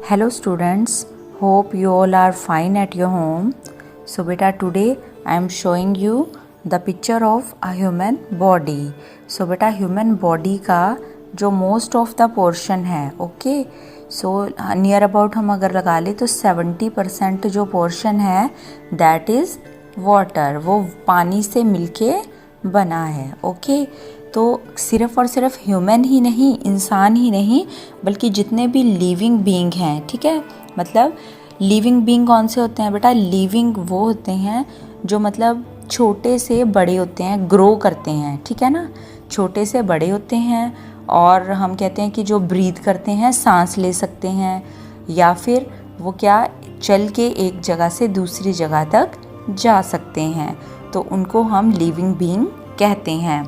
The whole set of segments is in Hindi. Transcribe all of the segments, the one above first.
Hello students, hope you all are fine at your home. So beta today I am showing you the picture of a human body. So beta human body का जो most of the portion है, okay? So near about हम अगर लगा ले तो 70% जो portion है that is water, वो पानी से मिलके बना है, ओके? तो सिर्फ़ और सिर्फ ह्यूमन ही नहीं, इंसान ही नहीं, बल्कि जितने भी लिविंग बीइंग हैं, ठीक है? मतलब लिविंग बीइंग कौन से होते हैं बेटा? लिविंग वो होते हैं जो मतलब छोटे से बड़े होते हैं, ग्रो करते हैं, ठीक है ना? छोटे से बड़े होते हैं और हम कहते हैं कि जो ब्रीथ करते हैं, सांस ले सकते हैं, या फिर वो क्या चल के एक जगह से दूसरी जगह तक जा सकते हैं, तो उनको हम लिविंग बीइंग कहते हैं।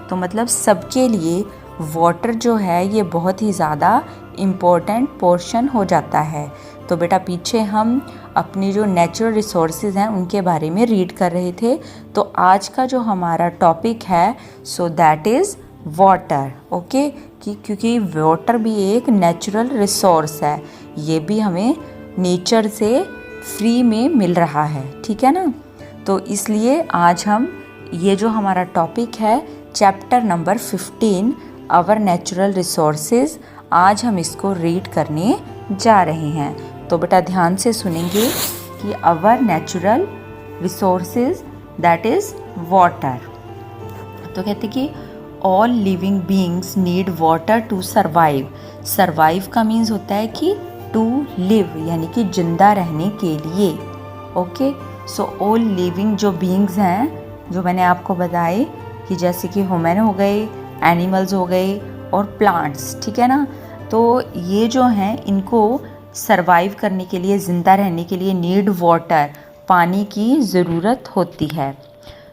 तो मतलब सबके लिए वाटर जो है ये बहुत ही ज़्यादा इम्पोर्टेंट पोर्शन हो जाता है। तो बेटा पीछे हम अपनी जो नेचुरल रिसोर्सेज हैं उनके बारे में रीड कर रहे थे। तो आज का जो हमारा टॉपिक है so that is water, okay? क्योंकि वाटर भी एक नेचुरल रिसोर्स है, ये भी हमें नेचर से फ्री में मिल रहा है, ठीक है ना? तो इसलिए आज हम ये जो हमारा टॉपिक है chapter number 15 our natural resources, आज हम इसको रीड करने जा रहे हैं। तो बेटा ध्यान से सुनेंगे कि our natural resources that is water. तो कहते कि all living beings need water to survive. Survive का मीन्स होता है कि टू लिव, यानी कि जिंदा रहने के लिए, ओके? सो ऑल लिविंग जो बीइंग्स हैं जो मैंने आपको बताए कि जैसे कि ह्यूमन हो गए, एनिमल्स हो गए और प्लांट्स, ठीक है ना? तो ये जो हैं इनको सरवाइव करने के लिए, ज़िंदा रहने के लिए नीड वाटर, पानी की ज़रूरत होती है।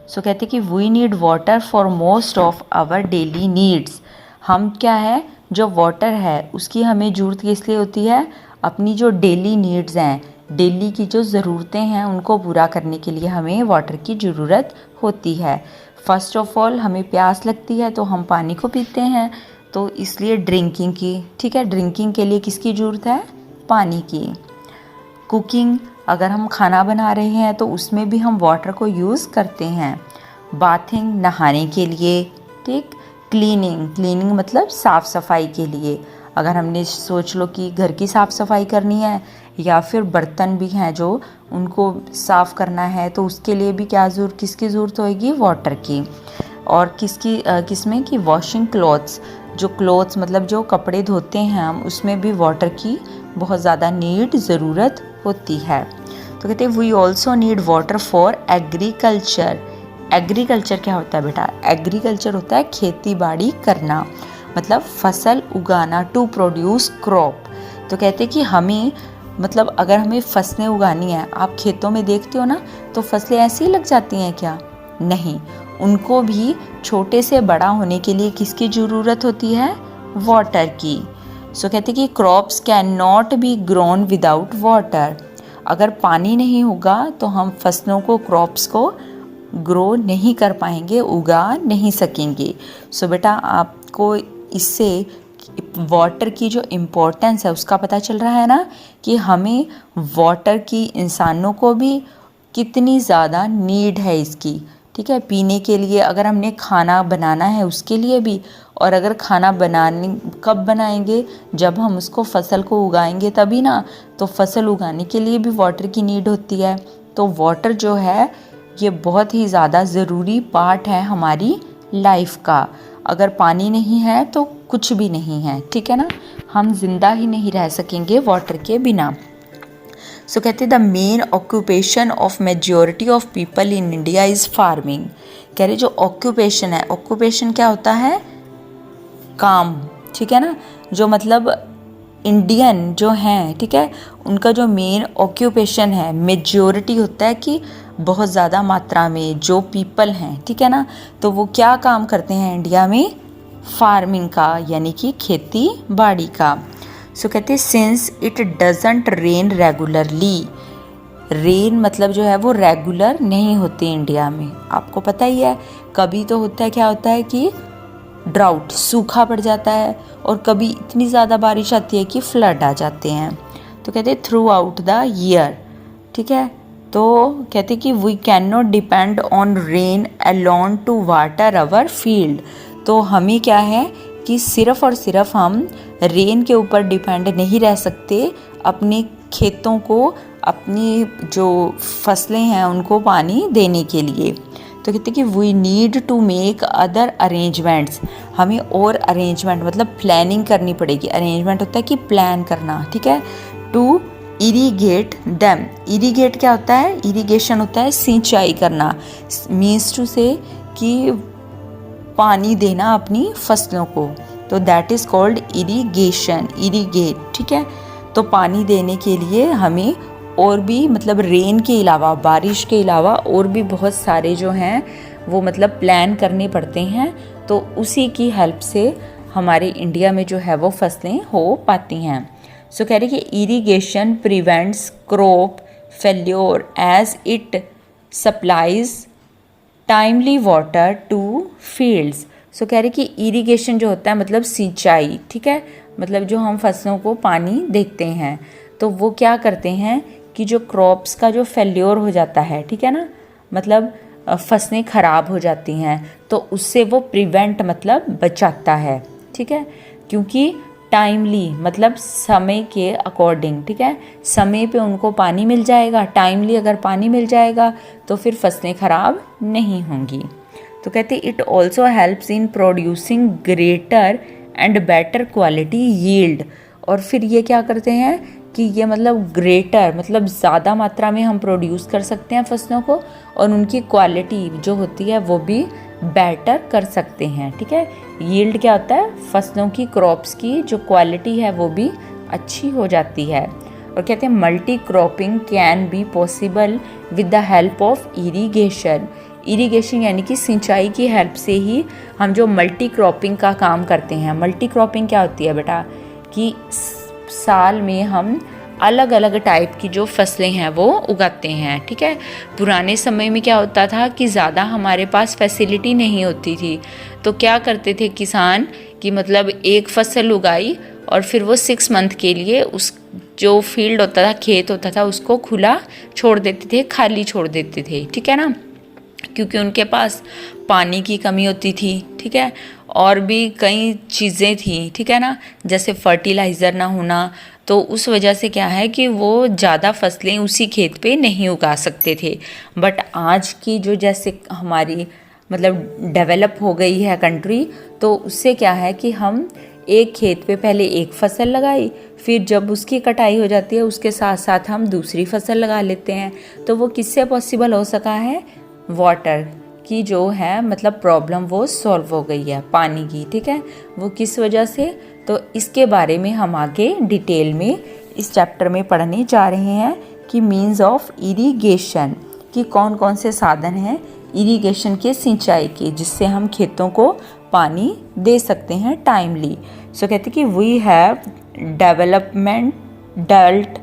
सो कहते कि we need water for most of our daily needs. हम क्या है, जो वाटर है उसकी हमें ज़रूरत किस लिए होती है? अपनी जो डेली नीड्स हैं, डेली की जो ज़रूरतें हैं उनको पूरा करने के लिए हमें वाटर की ज़रूरत होती है। फ़र्स्ट ऑफ ऑल हमें प्यास लगती है तो हम पानी को पीते हैं, तो इसलिए ड्रिंकिंग की, ठीक है? ड्रिंकिंग के लिए किसकी ज़रूरत है? पानी की। कुकिंग, अगर हम खाना बना रहे हैं तो उसमें भी हम वाटर को यूज़ करते हैं। बाथिंग, नहाने के लिए, ठीक? क्लीनिंग, क्लीनिंग मतलब साफ़ सफाई के लिए, अगर हमने सोच लो कि घर की साफ़ सफाई करनी है या फिर बर्तन भी हैं जो उनको साफ़ करना है, तो उसके लिए भी किसकी ज़रूरत होगी? वाटर की। और किसमें कि वॉशिंग क्लॉथ्स, जो क्लॉथ्स मतलब जो कपड़े धोते हैं हम, उसमें भी वाटर की बहुत ज़्यादा ज़रूरत होती है। तो कहते हैं we also need water for agriculture. Agriculture क्या होता है बेटा? एग्रीकल्चर होता है खेती बाड़ी करना, मतलब फसल उगाना, टू प्रोड्यूस क्रॉप। तो कहते हैं कि हमें मतलब अगर हमें फसलें उगानी है, आप खेतों में देखते हो ना, तो फसलें ऐसे ही लग जाती हैं क्या? नहीं, उनको भी छोटे से बड़ा होने के लिए किसकी ज़रूरत होती है? वाटर की। सो कहते कि crops can not be grown without water. अगर पानी नहीं होगा तो हम फसलों को, क्रॉप्स को ग्रो नहीं कर पाएंगे, उगा नहीं सकेंगे। सो बेटा आपको इससे वाटर की जो इम्पोर्टेंस है उसका पता चल रहा है ना, कि हमें वाटर की, इंसानों को भी कितनी ज़्यादा नीड है इसकी, ठीक है? पीने के लिए, अगर हमने खाना बनाना है उसके लिए भी, और अगर खाना बनाने कब बनाएंगे? जब हम उसको फसल को उगाएंगे तभी ना। तो फसल उगाने के लिए भी वाटर की नीड होती है। तो वाटर जो है ये बहुत ही ज़्यादा ज़रूरी पार्ट है हमारी लाइफ का। अगर पानी नहीं है तो कुछ भी नहीं है, ठीक है ना? हम जिंदा ही नहीं रह सकेंगे वाटर के बिना। सो कहते the main occupation of majority of people in India is farming. कह रहे जो ऑक्यूपेशन है, ऑक्यूपेशन क्या होता है? काम, ठीक है ना? जो मतलब इंडियन जो हैं, ठीक है, उनका जो मेन ऑक्यूपेशन है, मेजॉरिटी होता है कि बहुत ज़्यादा मात्रा में जो पीपल हैं, ठीक है ना, तो वो क्या काम करते हैं इंडिया में? फार्मिंग का, यानी कि खेती बाड़ी का। सो कहते हैं since it doesn't rain regularly. Rain मतलब जो है वो रेगुलर नहीं होती इंडिया में, आपको पता ही है। कभी तो होता है, क्या होता है कि ड्राउट, सूखा पड़ जाता है, और कभी इतनी ज़्यादा बारिश आती है कि फ्लड आ जाते हैं। तो कहते हैं थ्रू आउट द ईयर, ठीक है। तो कहते हैं कि we can not depend on rain alone to water our field. तो हमें क्या है कि सिर्फ और सिर्फ हम रेन के ऊपर डिपेंड नहीं रह सकते अपने खेतों को, अपनी जो फसलें हैं उनको पानी देने के लिए। तो कहते हैं कि we need to make other arrangements, हमें और अरेंजमेंट मतलब प्लानिंग करनी पड़ेगी। अरेंजमेंट होता है कि प्लान करना, ठीक है। टू इरीगेट दैम, इरीगेट क्या होता है, इरीगेशन होता है सिंचाई करना, मीन्स टू से कि पानी देना अपनी फसलों को, तो that is called irrigation, irrigate, ठीक है। तो पानी देने के लिए हमें और भी मतलब रेन के अलावा, बारिश के अलावा और भी बहुत सारे जो हैं वो मतलब प्लान करने पड़ते हैं। तो उसी की हेल्प से हमारे इंडिया में जो है वो फसलें हो पाती हैं। सो कह रहे कि irrigation prevents crop failure as it supplies timely water to fields. So कह रहे कि इरीगेशन जो होता है मतलब सिंचाई, ठीक है, मतलब जो हम फसलों को पानी देते हैं, तो वो क्या करते हैं कि जो क्रॉप्स का जो फेल्योर हो जाता है, ठीक है ना, मतलब फसलें ख़राब हो जाती हैं, तो उससे वो प्रिवेंट मतलब बचाता है, ठीक है। क्योंकि टाइमली मतलब समय के अकॉर्डिंग, ठीक है, समय पे उनको पानी मिल जाएगा, टाइमली अगर पानी मिल जाएगा तो फिर फसलें ख़राब नहीं होंगी। तो कहते it also helps in producing greater and better quality yield. और फिर ये क्या करते हैं कि ये मतलब ग्रेटर मतलब ज़्यादा मात्रा में हम प्रोड्यूस कर सकते हैं फसलों को, और उनकी क्वालिटी जो होती है वो भी बेटर कर सकते हैं, ठीक है। यील्ड क्या होता है, फसलों की, क्रॉप्स की जो क्वालिटी है वो भी अच्छी हो जाती है। और कहते हैं multi cropping can be possible with the help of irrigation. Irrigation यानी कि सिंचाई की हेल्प से ही हम जो मल्टी क्रॉपिंग का काम करते हैं। मल्टी क्रॉपिंग क्या होती है बेटा, कि साल में हम अलग अलग टाइप की जो फसलें हैं वो उगाते हैं, ठीक है। पुराने समय में क्या होता था कि ज़्यादा हमारे पास फैसिलिटी नहीं होती थी, तो क्या करते थे किसान कि मतलब एक फसल उगाई और फिर वो 6 मंथ के लिए उस जो फील्ड होता था, खेत होता था, उसको खुला छोड़ देते थे, खाली छोड़ देते थे, ठीक है ना, क्योंकि उनके पास पानी की कमी होती थी, ठीक है, और भी कई चीज़ें थी, ठीक है ना, जैसे फर्टिलाइज़र ना होना, तो उस वजह से क्या है कि वो ज़्यादा फसलें उसी खेत पे नहीं उगा सकते थे। बट आज की जो जैसे हमारी मतलब डेवलप हो गई है कंट्री, तो उससे क्या है कि हम एक खेत पे पहले एक फसल लगाई, फिर जब उसकी कटाई हो जाती है उसके साथ साथ हम दूसरी फसल लगा लेते हैं। तो वो किससे पॉसिबल हो सका है, वाटर की जो है मतलब प्रॉब्लम वो सॉल्व हो गई है, पानी की, ठीक है। वो किस वजह से, तो इसके बारे में हम आगे डिटेल में इस चैप्टर में पढ़ने जा रहे हैं कि मीन्स ऑफ इरीगेशन, कि कौन कौन से साधन हैं इरीगेशन के, सिंचाई के, जिससे हम खेतों को पानी दे सकते हैं टाइमली। सो कहते कि we have development dealt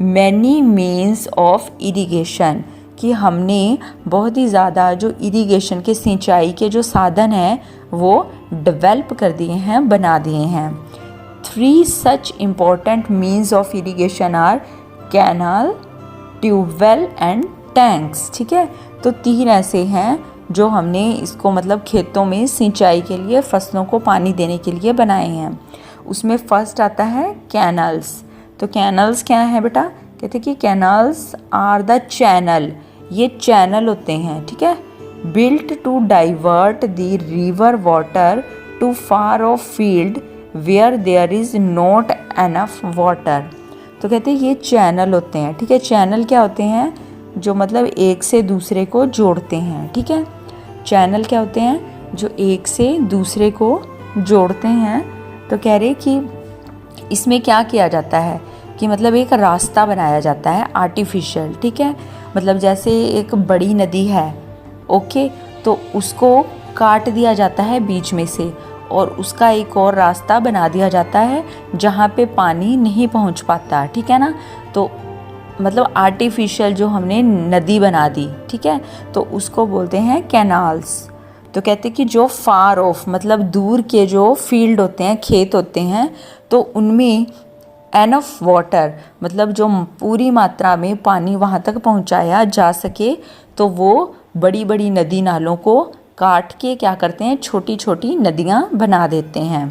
many means of irrigation, कि हमने बहुत ही ज़्यादा जो इरीगेशन के, सिंचाई के जो साधन हैं वो डेवलप कर दिए हैं, बना दिए हैं। 3 such important means of irrigation are canal, tube well and tanks, ठीक है। तो 3 ऐसे हैं जो हमने इसको मतलब खेतों में सिंचाई के लिए, फसलों को पानी देने के लिए बनाए हैं। उसमें फर्स्ट आता है कैनल्स। तो कैनल्स क्या है बेटा, कहते हैं कि कैनल्स आर द चैनल, ये चैनल होते हैं, ठीक है, built to divert the river water to far off field where there is not enough water. तो कहते हैं ये चैनल होते हैं, ठीक है। चैनल क्या होते हैं, जो मतलब एक से दूसरे को जोड़ते हैं, ठीक है। चैनल क्या होते हैं, जो एक से दूसरे को जोड़ते हैं। तो कह रहे कि इसमें क्या किया जाता है कि मतलब एक रास्ता बनाया जाता है आर्टिफिशियल, ठीक है। मतलब जैसे एक बड़ी नदी है, ओके, तो उसको काट दिया जाता है बीच में से, और उसका एक और रास्ता बना दिया जाता है जहाँ पे पानी नहीं पहुँच पाता, ठीक है ना। तो मतलब आर्टिफिशियल जो हमने नदी बना दी, ठीक है, तो उसको बोलते हैं कैनाल्स। तो कहते कि जो फार ऑफ मतलब दूर के जो फील्ड होते हैं, खेत होते हैं, तो उनमें एनफ वाटर मतलब जो पूरी मात्रा में पानी वहाँ तक पहुँचाया जा सके, तो वो बड़ी बड़ी नदी नालों को काट के क्या करते हैं, छोटी छोटी नदियाँ बना देते हैं।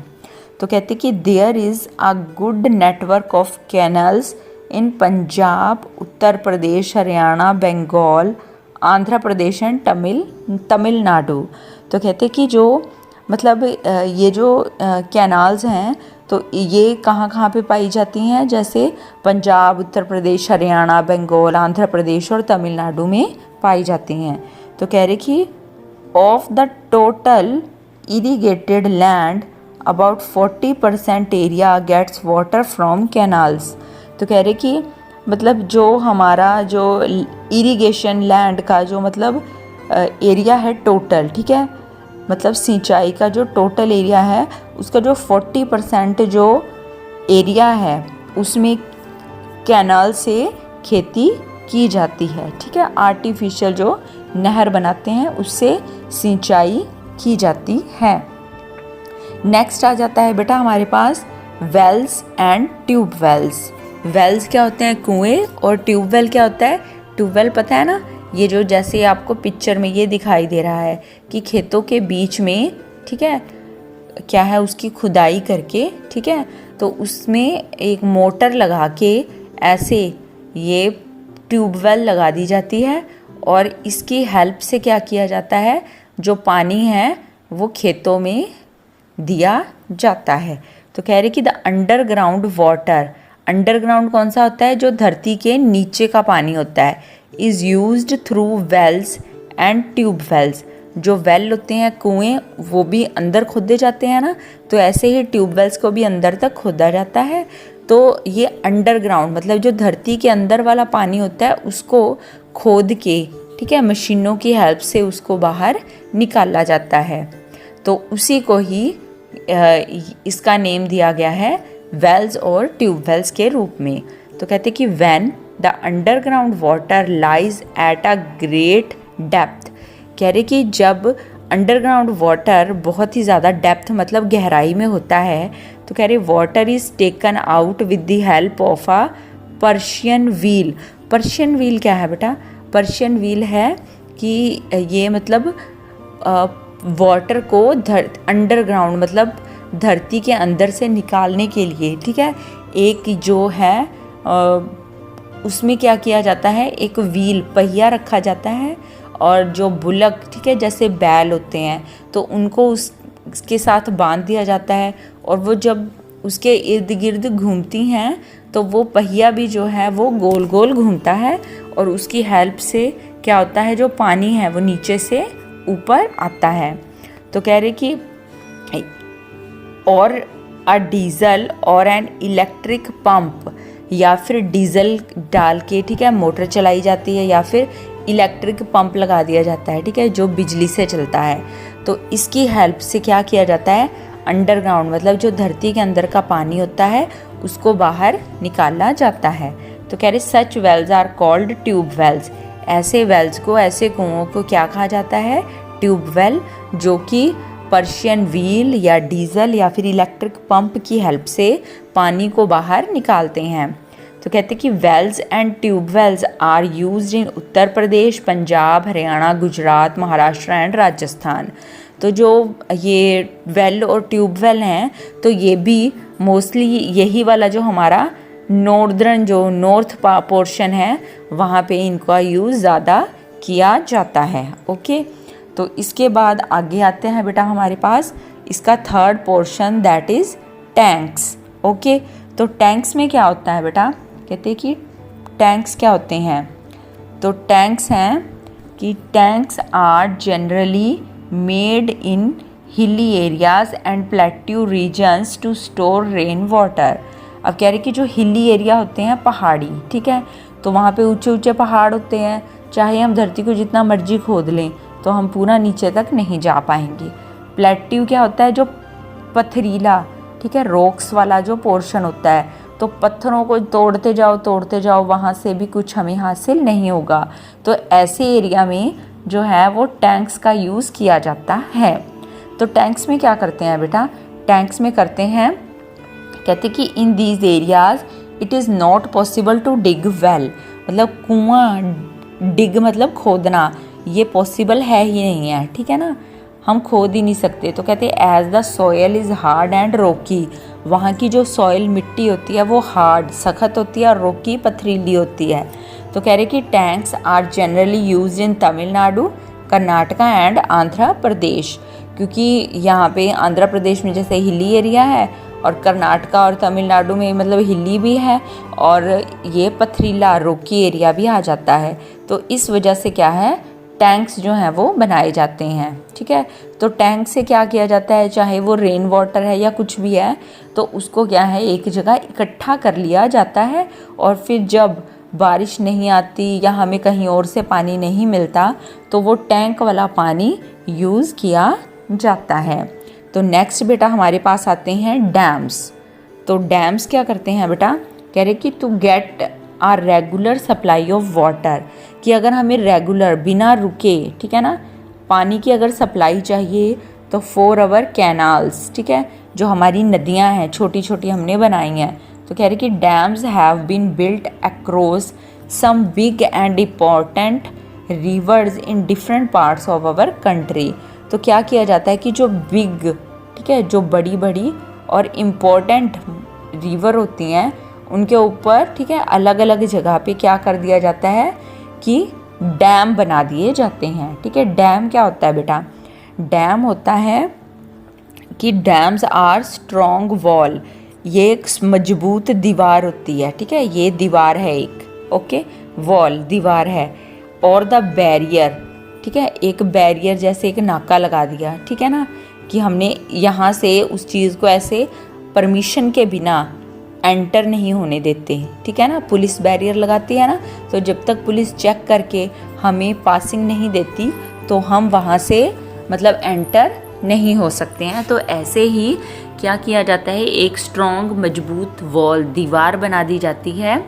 तो कहते कि there is a good network of canals in Punjab, Uttar Pradesh, Haryana, Bengal, Andhra Pradesh and Tamil Nadu. तो कहते कि जो मतलब ये जो कैनाल्स हैं तो ये कहाँ कहाँ पे पाई जाती हैं, जैसे पंजाब, उत्तर प्रदेश, हरियाणा, बंगाल, आंध्र प्रदेश और तमिलनाडु में पाई जाती हैं। तो कह रहे कि of the total irrigated land about 40% area gets water from canals. तो कह रहे कि मतलब जो हमारा जो इरिगेशन लैंड का जो मतलब एरिया है टोटल, ठीक है, मतलब सिंचाई का जो टोटल एरिया है उसका जो 40% जो एरिया है उसमें कैनाल से खेती की जाती है, ठीक है। आर्टिफिशियल जो नहर बनाते हैं उससे सिंचाई की जाती है। नेक्स्ट आ जाता है बेटा हमारे पास वेल्स एंड ट्यूबवेल्स। वेल्स क्या होते हैं, कुएं, और ट्यूबवेल क्या होता है, ट्यूबवेल पता है ना, ये जो जैसे आपको पिक्चर में ये दिखाई दे रहा है कि खेतों के बीच में, ठीक है, क्या है उसकी खुदाई करके, ठीक है, तो उसमें एक मोटर लगा के ऐसे ये ट्यूबवेल लगा दी जाती है और इसकी हेल्प से क्या किया जाता है, जो पानी है वो खेतों में दिया जाता है। तो कह रहे कि द अंडरग्राउंड वाटर, अंडरग्राउंड कौन सा होता है, जो धरती के नीचे का पानी होता है, is used through wells and tubewells. जो वेल होते हैं कुएं वो भी अंदर खोदे जाते हैं ना, तो ऐसे ही ट्यूबवेल्स को भी अंदर तक खोदा जाता है। तो ये अंडरग्राउंड मतलब जो धरती के अंदर वाला पानी होता है उसको खोद के, ठीक है, मशीनों की हेल्प से उसको बाहर निकाला जाता है। तो उसी को ही इसका नेम दिया गया है वेल्स और ट्यूबवेल्स के रूप में। तो कहते कि when the underground water lies at a great depth, कह रहे कि जब अंडरग्राउंड वाटर बहुत ही ज़्यादा डेप्थ मतलब गहराई में होता है, तो कह रहे water is taken out with the help of a Persian wheel. Persian wheel क्या है बेटा, पर्शियन व्हील है कि ये मतलब वाटर को अंडरग्राउंड मतलब धरती के अंदर से निकालने के लिए, ठीक है, एक जो है उसमें क्या किया जाता है, एक व्हील पहिया रखा जाता है और जो बुलक, ठीक है, जैसे बैल होते हैं तो उनको उसके साथ बांध दिया जाता है और वो जब उसके इर्द गिर्द घूमती हैं तो वो पहिया भी जो है वो गोल गोल घूमता है और उसकी हेल्प से क्या होता है, जो पानी है वो नीचे से ऊपर आता है। तो कह रहे कि और अ डीजल और एन इलेक्ट्रिक पंप, या फिर डीजल डाल के, ठीक है, मोटर चलाई जाती है या फिर इलेक्ट्रिक पंप लगा दिया जाता है, ठीक है, जो बिजली से चलता है। तो इसकी हेल्प से क्या किया जाता है, अंडरग्राउंड मतलब जो धरती के अंदर का पानी होता है उसको बाहर निकाला जाता है। तो कह रहे such wells are called tube wells. ऐसे वेल्स को, ऐसे कुओं को क्या कहा जाता है, ट्यूबवेल, जो कि पर्शियन व्हील या डीजल या फिर इलेक्ट्रिक पंप की हेल्प से पानी को बाहर निकालते हैं। तो कहते हैं कि wells and tubewells are used in Uttar Pradesh, Punjab, Haryana, Gujarat, Maharashtra and Rajasthan. तो जो ये वेल और ट्यूबवेल हैं तो ये भी मोस्टली यही वाला जो हमारा नॉर्दर्न जो नॉर्थ पोर्शन है वहाँ पे इनका यूज़ ज़्यादा किया जाता है। ओके, तो इसके बाद आगे आते हैं बेटा हमारे पास इसका third portion, that is tanks. Okay, तो टैंक्स में क्या होता है बेटा, कहते हैं कि टैंक्स क्या होते हैं, तो टैंक्स हैं कि tanks are generally made in hilly areas and plateau regions to store rain water. अब कह रहे कि जो हिली एरिया होते हैं पहाड़ी, ठीक है, तो वहाँ पे ऊंचे ऊंचे पहाड़ होते हैं, चाहे हम धरती को जितना मर्जी खोद लें तो हम पूरा नीचे तक नहीं जा पाएंगे। प्लेट्यू क्या होता है, जो पथरीला, ठीक है, रॉक्स वाला जो पोर्शन होता है, तो पत्थरों को तोड़ते जाओ वहाँ से भी कुछ हमें हासिल नहीं होगा। तो ऐसे एरिया में जो है वो टैंक्स का यूज़ किया जाता है। तो टैंक्स में क्या करते हैं बेटा, टैंक्स में करते हैं, कहते कि in these areas it is not possible to dig well, मतलब कुआं डिग मतलब खोदना, ये पॉसिबल है ही नहीं है, ठीक है ना, हम खोद ही नहीं सकते। तो कहते हैं as the soil is hard and rocky, वहाँ की जो सॉयल मिट्टी होती है वो हार्ड सख्त होती है और रोकी पथरीली होती है। तो कह रहे कि tanks are generally use in Tamil Nadu, Karnataka and Andhra Pradesh, क्योंकि यहाँ पे आंध्र प्रदेश में जैसे हिली एरिया है और कर्नाटका और तमिलनाडु में मतलब हिली भी है और ये पथरीला रोकी एरिया भी आ जाता है। तो इस वजह से क्या है, टैंक्स जो हैं वो बनाए जाते हैं, ठीक है। तो टैंक से क्या किया जाता है, चाहे वो रेन वाटर है या कुछ भी है, तो उसको क्या है एक जगह इकट्ठा कर लिया जाता है और फिर जब बारिश नहीं आती या हमें कहीं और से पानी नहीं मिलता तो वो टैंक वाला पानी यूज़ किया जाता है। तो नेक्स्ट बेटा हमारे पास आते हैं डैम्स। तो डैम्स क्या करते हैं बेटा, कह रहे कि to get a regular supply of water, कि अगर हमें रेगुलर बिना रुके, ठीक है ना, पानी की अगर सप्लाई चाहिए तो फॉर आवर कैनाल्स, ठीक है, जो हमारी नदियां हैं छोटी छोटी हमने बनाई हैं। तो कह रहे कि dams have been built across some big and important rivers in different parts of our country. तो क्या किया जाता है कि जो बिग, ठीक है, जो बड़ी बड़ी और इम्पॉर्टेंट रिवर होती हैं उनके ऊपर, ठीक है, अलग अलग जगह पे क्या कर दिया जाता है कि डैम बना दिए जाते हैं, ठीक है। डैम क्या होता है बेटा, डैम होता है कि डैम्स आर स्ट्रॉन्ग वॉल, ये एक मजबूत दीवार होती है, ठीक है, ये दीवार है एक, ओके, वॉल दीवार है, और द बैरियर, ठीक है, एक बैरियर जैसे एक नाका लगा दिया, ठीक है ना, कि हमने यहाँ से उस चीज़ को ऐसे परमिशन के बिना एंटर नहीं होने देते, ठीक है ना, पुलिस बैरियर लगाती है ना, तो जब तक पुलिस चेक करके हमें पासिंग नहीं देती तो हम वहाँ से मतलब एंटर नहीं हो सकते हैं। तो ऐसे ही क्या किया जाता है, एक स्ट्रॉन्ग मजबूत वॉल दीवार बना दी जाती है,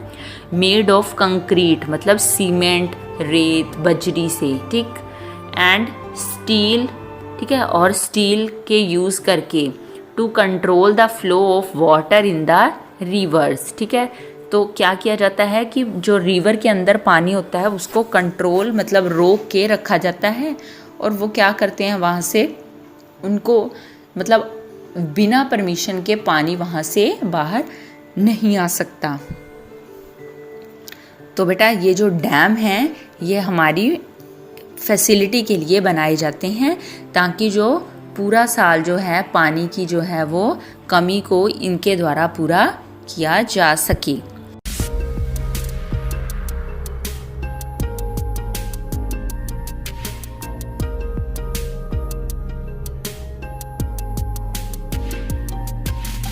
मेड ऑफ कंक्रीट मतलब सीमेंट, रेत, बजरी से, ठीक, एंड स्टील, ठीक है, और स्टील के यूज़ करके to control the flow of water in the rivers, ठीक है। तो क्या किया जाता है कि जो रिवर के अंदर पानी होता है उसको कंट्रोल मतलब रोक के रखा जाता है, और वो क्या करते हैं वहाँ से उनको मतलब बिना परमिशन के पानी वहाँ से बाहर नहीं आ सकता। तो बेटा ये जो डैम हैं ये हमारी फैसिलिटी के लिए बनाए जाते हैं ताकि जो पूरा साल जो है पानी की जो है वो कमी को इनके द्वारा पूरा किया जा सके।